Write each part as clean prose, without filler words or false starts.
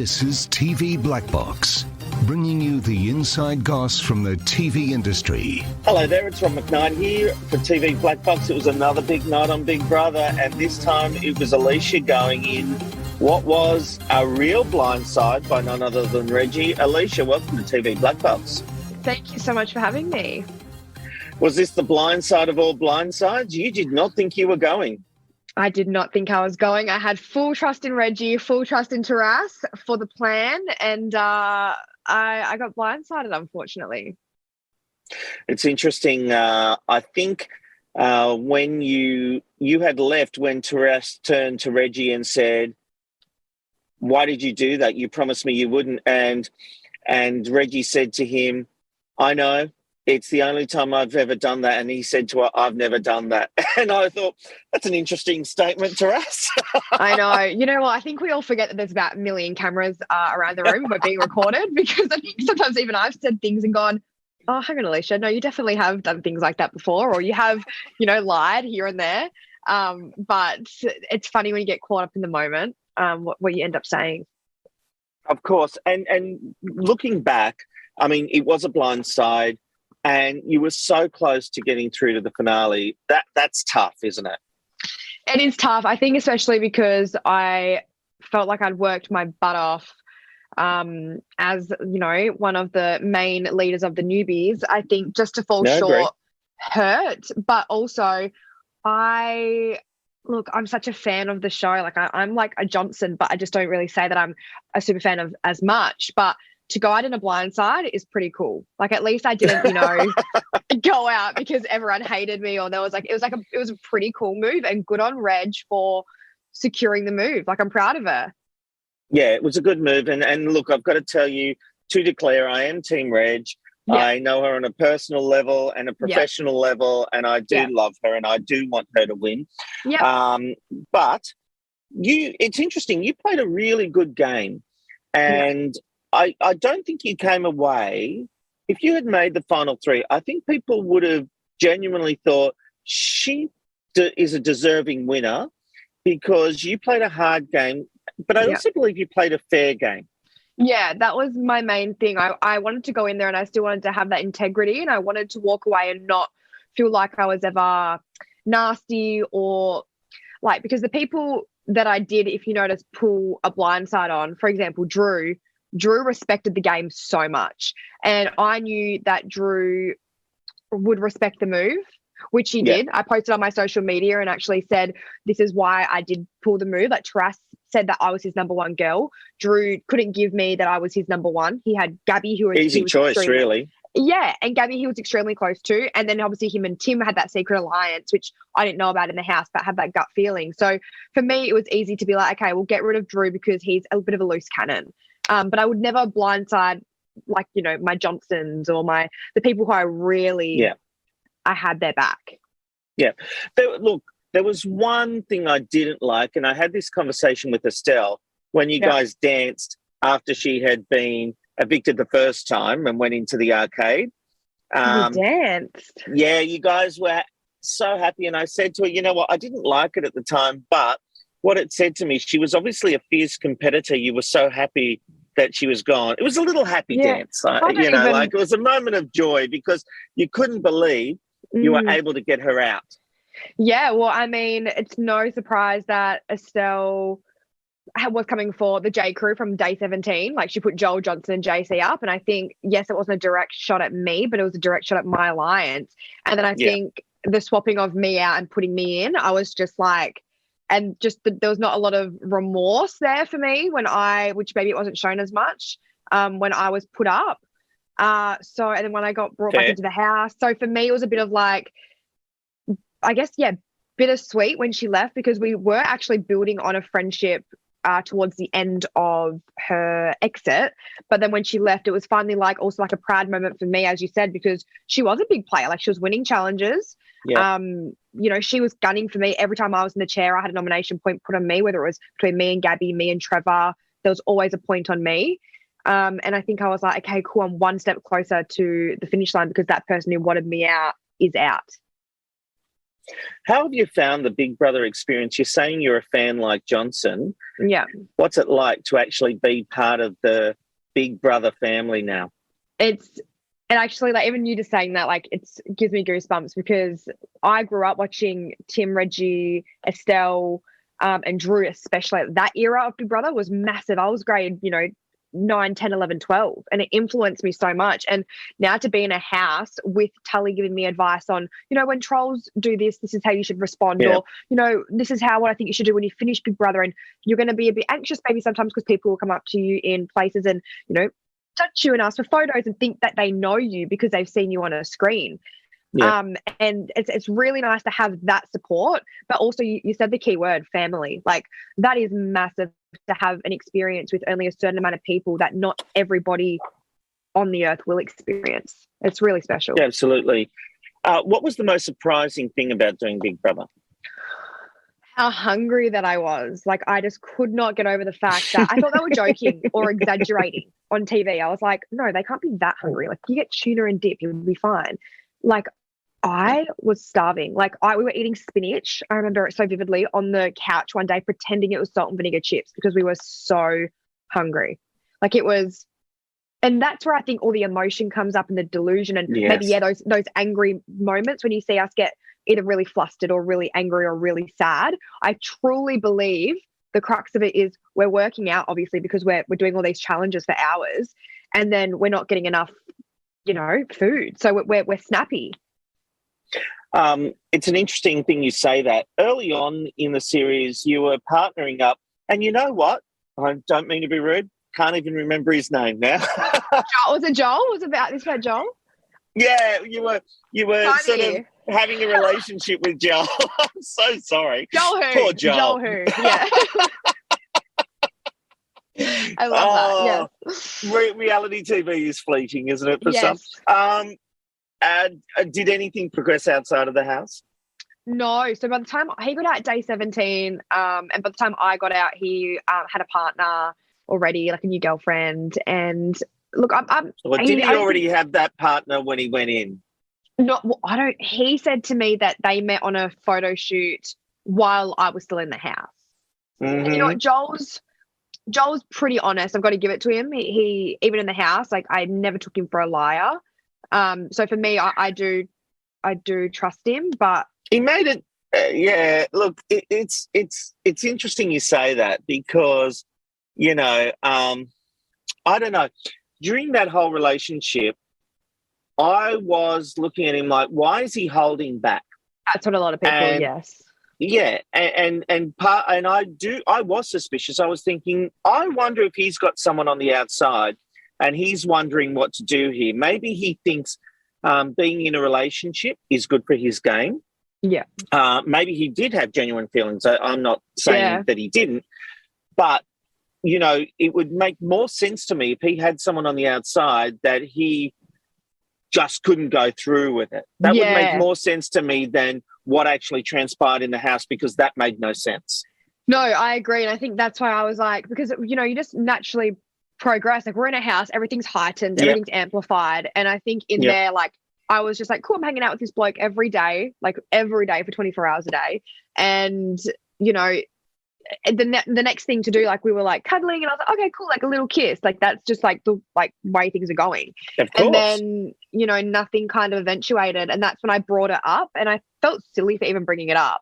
This is TV Black Box, bringing you the inside goss from the TV industry. Hello there, it's Rob McKnight here for TV Black Box. It was another big night on Big Brother, and this time it was Aleisha going in what was a real blindside by none other than Reggie. Aleisha, welcome to TV Black Box. Thank you so much for having me. Was this the blindside of all blindsides? You did not think you were going. I did not think I was going. I had full trust in Reggie, full trust in Taras for the plan, and I got blindsided, unfortunately. It's interesting. I think when you had left, when Taras turned to Reggie and said, "Why did you do that? You promised me you wouldn't." And Reggie said to him, "I know. It's the only time I've ever done that." And he said to her, "I've never done that." And I thought, that's an interesting statement, Taras. I know. You know what? I think we all forget that there's about a million cameras around the room. We're being recorded, because I think sometimes even I've said things and gone, "Oh, hang on, Aleisha. No, you definitely have done things like that before," or you have, lied here and there. But it's funny when you get caught up in the moment, what you end up saying. Of course. And looking back, I mean, it was a blindside. And you were so close to getting through to the finale. That's tough, isn't it? It is tough. I think especially because I felt like I'd worked my butt off as, one of the main leaders of the newbies. I think just to fall short hurt. But also I'm such a fan of the show. Like I'm like a Johnson, but I just don't really say that I'm a super fan of as much. But to go out in a blindside is pretty cool. Like at least I didn't, go out because everyone hated me, or it was a pretty cool move, and good on Reg for securing the move. Like I'm proud of her. Yeah, it was a good move. And look, I've got to tell you, to declare, I am Team Reg. Yeah. I know her on a personal level and a professional level, and I do love her, and I do want her to win. Yeah. But it's interesting. You played a really good game, and I don't think you came away. If you had made the final three, I think people would have genuinely thought she is a deserving winner, because you played a hard game, but I also believe you played a fair game. Yeah, that was my main thing. I wanted to go in there, and I still wanted to have that integrity, and I wanted to walk away and not feel like I was ever nasty or because the people that I did, if you notice, pull a blindside on, for example, Drew respected the game so much, and I knew that Drew would respect the move, which he did. I posted on my social media and actually said, this is why I did pull the move. Like Taras said that I was his number one girl. Drew couldn't give me that I was his number one. He had Gabby, who was easy choice, really. Yeah, and Gabby, he was extremely close to. And then obviously him and Tim had that secret alliance, which I didn't know about in the house, but had that gut feeling. So for me, it was easy to be like, okay, we'll get rid of Drew because he's a bit of a loose cannon. But I would never blindside my Johnsons or the people who I really I had their back. Yeah. There was one thing I didn't like, and I had this conversation with Estelle when you guys danced after she had been evicted the first time and went into the arcade. We danced. Yeah, you guys were so happy, and I said to her, you know what, I didn't like it at the time, but what it said to me, she was obviously a fierce competitor. You were so happy that she was gone. It was a little happy dance. It was a moment of joy, because you couldn't believe you were able to get her out. Yeah, well, I mean, it's no surprise that Estelle was coming for the J crew from day 17. Like, she put Joel, Johnson and JC up, and I think, yes, it wasn't a direct shot at me, but it was a direct shot at my alliance. And then I think the swapping of me out and putting me in, I was just like, and just there was not a lot of remorse there for me which maybe it wasn't shown as much when I was put up. And then when I got brought back into the house. So for me, it was a bit of like, I guess, bittersweet when she left, because we were actually building on a friendship towards the end of her exit. But then when she left, it was finally also a proud moment for me, as you said, because she was a big player. Like, she was winning challenges. Yeah. She was gunning for me. Every time I was in the chair, I had a nomination point put on me, whether it was between me and Gabby, me and Trevor. There was always a point on me. And I think I was like, okay, cool, I'm one step closer to the finish line, because that person who wanted me out is out. How have you found the Big Brother experience? You're saying you're a fan like Johnson. Yeah. What's it like to actually be part of the Big Brother family now? And actually, like, even you just saying that, like, it gives me goosebumps because I grew up watching Tim, Reggie, Estelle, and Drew, especially. That era of Big Brother was massive. I was grade, 9, 10, 11, 12, and it influenced me so much. And now to be in a house with Tully giving me advice on, when trolls do this, this is how you should respond, or, this is what I think you should do when you finish Big Brother, and you're going to be a bit anxious maybe sometimes because people will come up to you in places and, touch you and ask for photos and think that they know you because they've seen you on a screen. Yeah. And it's really nice to have that support, but also you said the key word, family. Like, that is massive to have an experience with only a certain amount of people that not everybody on the earth will experience. It's really special. Yeah, absolutely. What was the most surprising thing about doing Big Brother? How hungry that I was. Like, I just could not get over the fact that I thought they were joking or exaggerating on TV. I was like, no, they can't be that hungry. Like, you get tuna and dip, you'll be fine. Like, I was starving. Like, we were eating spinach. I remember it so vividly on the couch one day, pretending it was salt and vinegar chips because we were so hungry. Like, it was, and that's where I think all the emotion comes up and the delusion and maybe, those angry moments when you see us get either really flustered or really angry or really sad. I truly believe the crux of it is we're working out, obviously, because we're doing all these challenges for hours, and then we're not getting enough, food. So we're snappy. It's an interesting thing you say that. Early on in the series, you were partnering up, and you know what? I don't mean to be rude. Can't even remember his name now. Was it Joel? Was it about Joel? Yeah, you were Funny. sort of having a relationship with Joel. I'm so sorry. Joel who? Poor Joel. Joel who? Yeah. I love that. Yeah. Reality TV is fleeting, isn't it? For yes. some. Did anything progress outside of the house? No. So by the time he got out at day 17, and by the time I got out, he had a partner already, like a new girlfriend. And look, did he already have that partner when he went in? No, well, I don't. He said to me that they met on a photo shoot while I was still in the house. Mm-hmm. And you know what, Joel's pretty honest. I've got to give it to him. He even in the house, like, I never took him for a liar. So for me, I do trust him, but he made it. Yeah, look, it's interesting you say that because, I don't know. During that whole relationship, I was looking at him like, why is he holding back? That's what a lot of people, yes. Yeah, and I was suspicious. I was thinking, I wonder if he's got someone on the outside and he's wondering what to do here. Maybe he thinks being in a relationship is good for his game. Yeah. Maybe he did have genuine feelings. I'm not saying that he didn't, but, it would make more sense to me if he had someone on the outside that he just couldn't go through with it. That would make more sense to me than what actually transpired in the house, because that made no sense. No, I agree. And I think that's why I was like, because, you just naturally progress. Like, we're in a house, everything's heightened, everything's amplified. And I think in there, like, I was just like, cool, I'm hanging out with this bloke every day for 24 hours a day. And, the next thing to do, like, we were like cuddling, and I was like, okay, cool, like a little kiss. Like, that's just like the way things are going. Of course. And then, nothing kind of eventuated. And that's when I brought it up, and I felt silly for even bringing it up.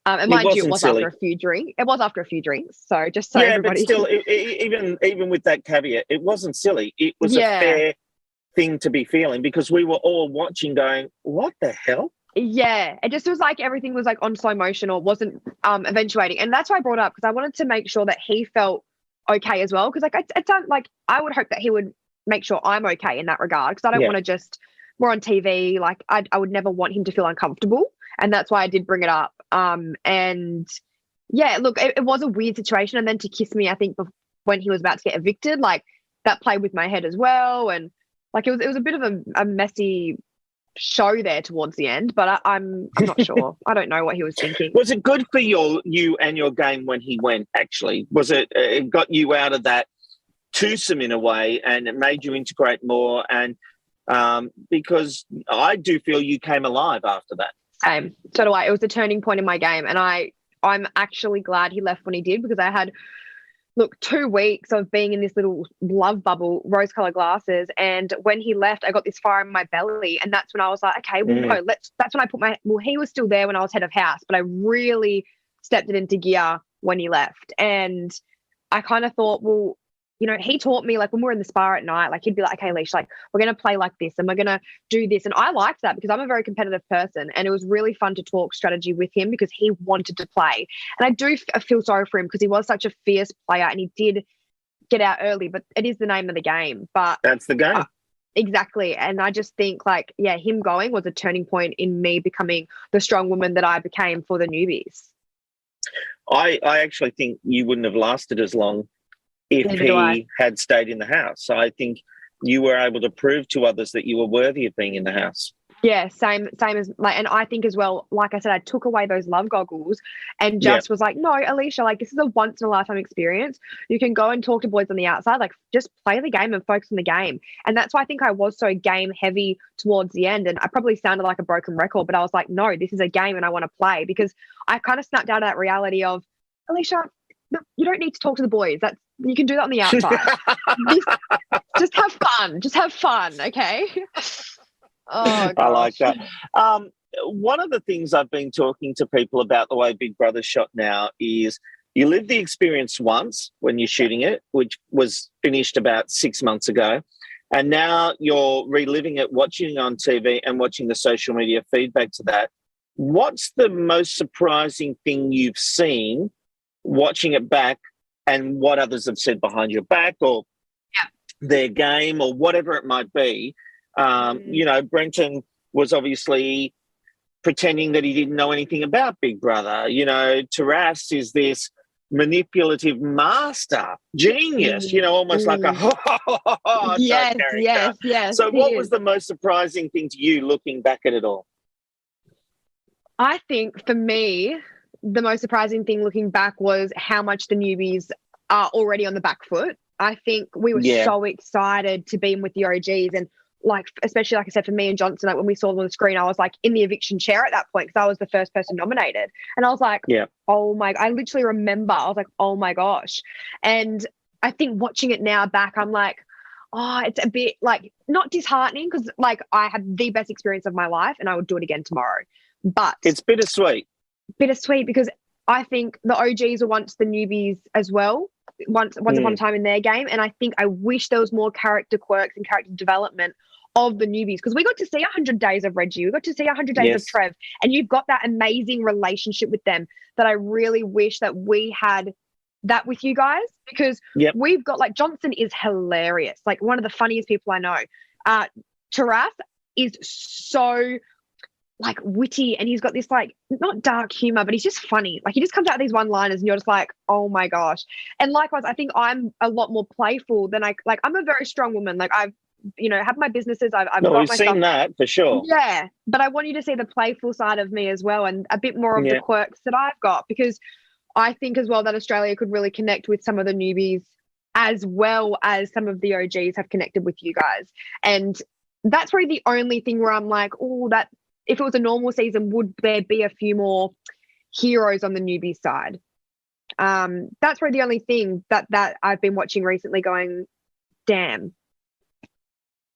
And mind you, it was silly. after a few drinks. It was after a few drinks. So just so everybody. But still, even with that caveat, it wasn't silly. It was a fair thing to be feeling, because we were all watching going, what the hell? Yeah, it just was like everything was like on slow motion or wasn't eventuating. And that's why I brought it up, because I wanted to make sure that he felt okay as well. Because like it's like I would hope that he would make sure I'm okay in that regard, because I don't want to just, we're on TV, like I would never want him to feel uncomfortable. And that's why I did bring it up. And yeah, look, it was a weird situation. And then to kiss me, I think when he was about to get evicted, like, that played with my head as well. And like, it was a bit of a messy show there towards the end, but I'm not sure. I don't know what he was thinking. Was it good for you and your game when he went, actually? Was it got you out of that twosome in a way, and it made you integrate more? And because I do feel you came alive after that. So do I. It was a turning point in my game, and I'm actually glad he left when he did, because I had, look, 2 weeks of being in this little love bubble, rose-colored glasses, and when he left, I got this fire in my belly, and that's when I was like, okay, well, no, that's when I put he was still there when I was head of house, but I really stepped it into gear when he left, and I kind of thought, well, you know, he taught me, like, when we were in the spa at night, like, he'd be like, okay, Aleisha, like, we're going to play like this and we're going to do this. And I liked that because I'm a very competitive person, and it was really fun to talk strategy with him because he wanted to play. And I do feel sorry for him because he was such a fierce player and he did get out early, but it is the name of the game. But that's the game. Exactly. And I just think, like, yeah, him going was a turning point in me becoming the strong woman that I became for the newbies. I actually think you wouldn't have lasted as long if he had stayed in the house. So I think you were able to prove to others that you were worthy of being in the house. Yeah, same as, like, and I think as well, like I said, I took away those love goggles and just was like, no, Aleisha, like, this is a once in a lifetime experience. You can go and talk to boys on the outside, like, just play the game and focus on the game. And that's why I think I was so game heavy towards the end. And I probably sounded like a broken record, but I was like, no, this is a game and I want to play, because I kind of snapped out of that reality of, Aleisha, you don't need to talk to the boys. You can do that on the outside. Just have fun. Just have fun, okay? Oh, gosh. I like that. One of the things I've been talking to people about the way Big Brother's shot now is you live the experience once when you're shooting it, which was finished about 6 months ago, and now you're reliving it, watching it on TV and watching the social media feedback to that. What's the most surprising thing you've seen watching it back, and what others have said behind your back, or their game, or whatever it might be? You know, Brenton was obviously pretending that he didn't know anything about Big Brother. You know, Taras is this manipulative master, genius, you know, almost like a yes, character. Yes. So what was the most surprising thing to you looking back at it all? I think for me, the most surprising thing looking back was how much the newbies are already on the back foot. I think we were so excited to be in with the OGs, and, like, especially, like I said, for me and Johnson, like, when we saw them on the screen, I was like in the eviction chair at that point because I was the first person nominated. And I was like, oh my, I literally remember, I was like, oh my gosh. And I think watching it now back, I'm like, oh, it's a bit, like, not disheartening because, like, I had the best experience of my life and I would do it again tomorrow. But it's bittersweet because I think the OGs were once the newbies as well, once upon a time in their game. And I think I wish there was more character quirks and character development of the newbies, because we got to see 100 days of Reggie, we got to see 100 days of Trev, and you've got that amazing relationship with them that I really wish that we had that with you guys, because we've got, like, Johnson is hilarious, like, one of the funniest people I know. Taras is so, like, witty, and he's got this, like, not dark humor, but he's just funny. Like, he just comes out with these one-liners and you're just like, oh my gosh. And likewise, I think I'm a lot more playful than I'm a very strong woman. Like, I've, you know, have my businesses. I've got we've seen that for sure. Yeah, but I want you to see the playful side of me as well, and a bit more of the quirks that I've got, because I think as well that Australia could really connect with some of the newbies as well as some of the OGs have connected with you guys. And that's probably the only thing where I'm like, oh, that if it was a normal season, would there be a few more heroes on the newbie side? That's probably the only thing that I've been watching recently going, damn.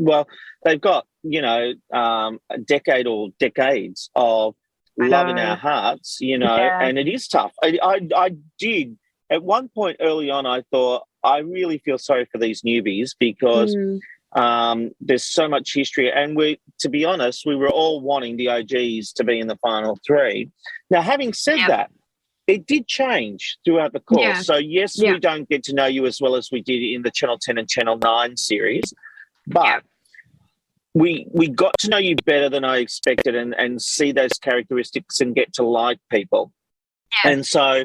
Well, they've got, you know, a decade or decades of love in our hearts, you know, and it is tough. I did, at one point early on, I thought, I really feel sorry for these newbies because there's so much history. And to be honest, we were all wanting the OGs to be in the final 3. Now, having said that, it did change throughout the course. Yeah. So, yes, we don't get to know you as well as we did in the Channel 10 and Channel 9 series. But we got to know you better than I expected, and see those characteristics and get to like people. Yeah. And so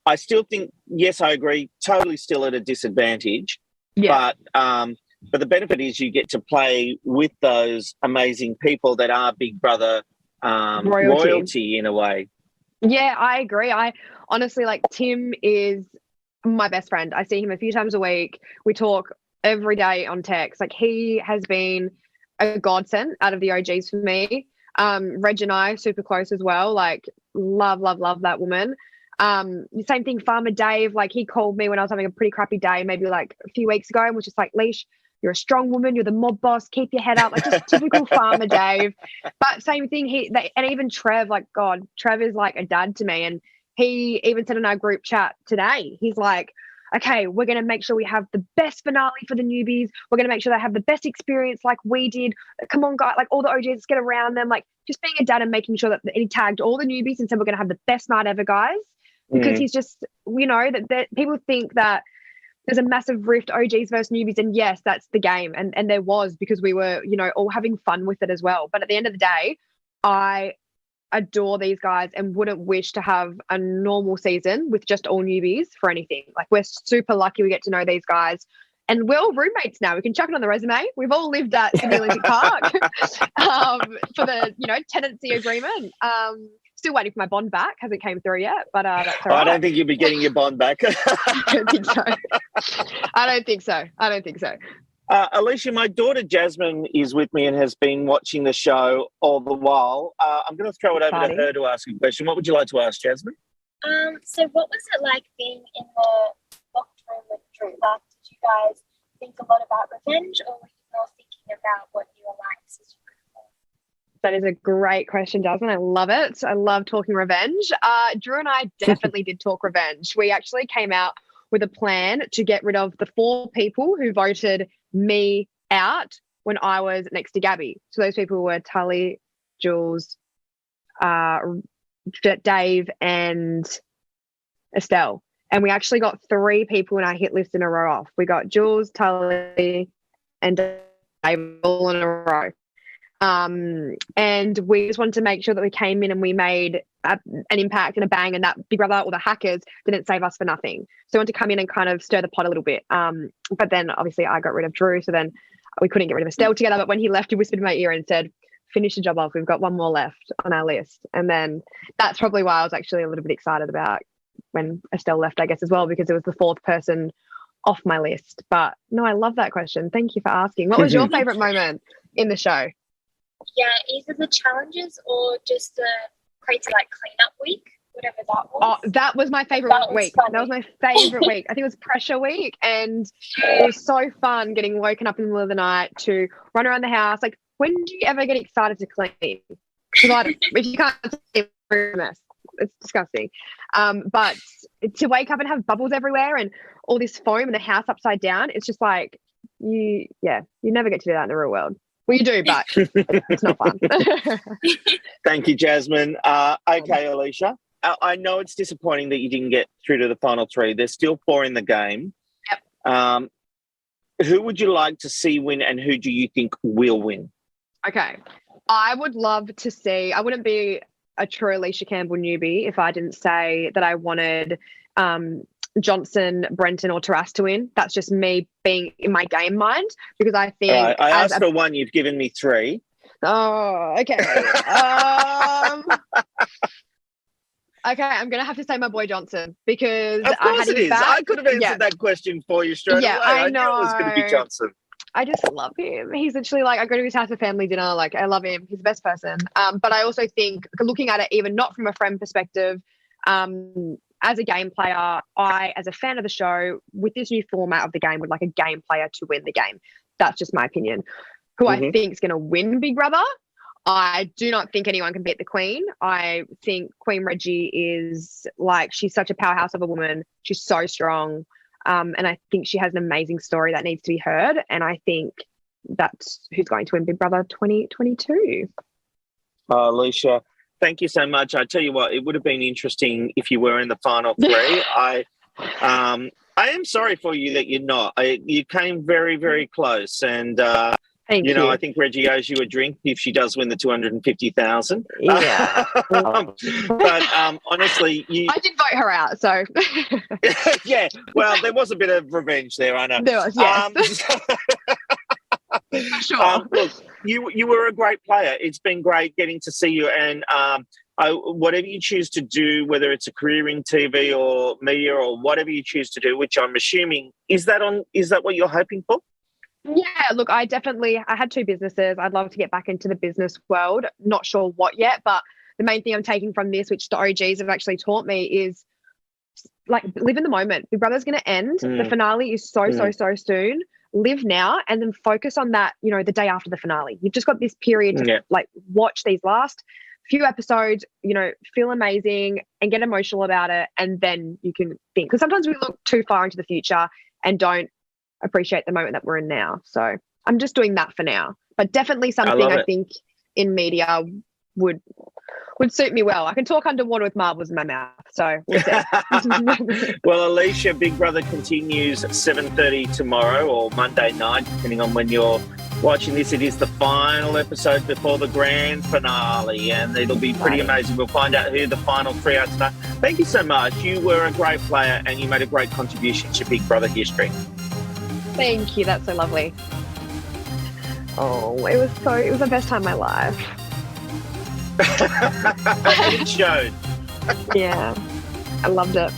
I still think, yes, I agree, totally still at a disadvantage. Yeah. But the benefit is you get to play with those amazing people that are Big Brother royalty in a way. Yeah, I agree. I honestly, like, Tim is my best friend. I see him a few times a week. We talk every day on text. Like, he has been a godsend out of the OGs for me. Reg and I super close as well. Like love that woman. Same thing, Farmer Dave. Like he called me when I was having a pretty crappy day, maybe like a few weeks ago, and was just like, Leash, you're a strong woman. You're the mob boss. Keep your head up. Like just typical Farmer Dave. But same thing. And even Trev. Like God, Trev is like a dad to me. And he even said in our group chat today, he's like, okay, we're going to make sure we have the best finale for the newbies. We're going to make sure they have the best experience like we did. Come on, guys, like all the OGs, let's get around them. Like just being a dad and making sure that he tagged all the newbies and said, we're going to have the best night ever, guys. Because he's just, that people think that there's a massive rift, OGs versus newbies. And yes, that's the game. And there was, because we were, all having fun with it as well. But at the end of the day, I adore these guys and wouldn't wish to have a normal season with just all newbies for anything. Like we're super lucky we get to know these guys, and we're all roommates now. We can chuck it on the resume. We've all lived at Sydney Olympic Park for the tenancy agreement. Still waiting for my bond back. Hasn't came through yet, but that's all right. I don't think you'll be getting your bond back. I don't think so. I don't think so. Aleisha, my daughter Jasmine is with me and has been watching the show all the while. I'm going to throw it over to her to ask a question. What would you like to ask, Jasmine? So what was it like being in the locked room with Drew? Like, did you guys think a lot about revenge, or were you more thinking about what you were like as you grew up? That is a great question, Jasmine. I love it. I love talking revenge. Drew and I definitely did talk revenge. We actually came out with a plan to get rid of the 4 people who voted me out when I was next to Gabby. So those people were Tully, Jules, Dave, and Estelle. And we actually got 3 people in our hit list in a row off. We got Jules, Tully, and Dave all in a row. And we just wanted to make sure that we came in and we made an impact and a bang, and that Big Brother or the hackers didn't save us for nothing. So we wanted to come in and kind of stir the pot a little bit. But then obviously I got rid of Drew, so then we couldn't get rid of Estelle together. But when he left, he whispered in my ear and said, finish the job off. We've got 1 more left on our list. And then that's probably why I was actually a little bit excited about when Estelle left, I guess, as well, because it was the 4th person off my list. But no, I love that question. Thank you for asking. What was your favourite moment in the show? Yeah, either the challenges or just the crazy cleanup week, whatever that was. Oh, that was my favourite week. That was my favourite week. I think it was pressure week, and it was so fun getting woken up in the middle of the night to run around the house. Like, when do you ever get excited to clean? Because if you can't see, it's a mess. It's disgusting. But to wake up and have bubbles everywhere and all this foam and the house upside down, it's just like you never get to do that in the real world. Well, you do, but it's not fun. Thank you, Jasmine. Okay, Aleisha. I know it's disappointing that you didn't get through to the final 3. There's still 4 in the game. Yep. Who would you like to see win, and who do you think will win? Okay. I would love to see, I wouldn't be a true Aleisha Campbell newbie if I didn't say that I wanted Johnson, Brenton, or Taras to win. That's just me being in my game mind, because I think I asked for 1, you've given me 3. Oh, okay. Okay, I'm gonna have to say my boy Johnson, because of course it is. I could have answered that question for you straight away. I know. Knew it was going to be Johnson. I just love him. He's literally I go to his house for family dinner. Like, I love him. He's the best person. But I also think, looking at it even not from a friend perspective, as a game player, I, as a fan of the show, with this new format of the game, would like a game player to win the game. That's just my opinion. Who I think is going to win Big Brother? I do not think anyone can beat the Queen. I think Queen Reggie is she's such a powerhouse of a woman. She's so strong. And I think she has an amazing story that needs to be heard. And I think that's who's going to win Big Brother 2022. Aleisha, thank you so much. I tell you what, it would have been interesting if you were in the final 3. I am sorry for you that you're not. You came very, very close. And, Thank you. I think Reggie owes you a drink if she does win the 250,000. Yeah. But honestly, I did vote her out, so. Yeah, well, there was a bit of revenge there, I know. There was, yes. Sure. Look, you were a great player. It's been great getting to see you, and whatever you choose to do, whether it's a career in TV or media or whatever you choose to do, which I'm assuming, is that what you're hoping for? Yeah, look, I had two businesses. I'd love to get back into the business world. Not sure what yet, but the main thing I'm taking from this, which the OGs have actually taught me, is like live in the moment. Big Brother's going to end. The finale is so soon. Live now and then focus on that, the day after the finale. You've just got this period to like watch these last few episodes, feel amazing and get emotional about it. And then you can think, because sometimes we look too far into the future and don't appreciate the moment that we're in now. So I'm just doing that for now, but definitely something I think in media would suit me well. I can talk underwater with marbles in my mouth. So we'll see. Well, Aleisha, Big Brother continues at 7:30 tomorrow or Monday night, depending on when you're watching this. It is the final episode before the grand finale, and it'll be pretty amazing. We'll find out who the final three are tonight. Thank you so much. You were a great player and you made a great contribution to Big Brother history. Thank you. That's so lovely. Oh, it was the best time of my life. It showed. Yeah, I loved it.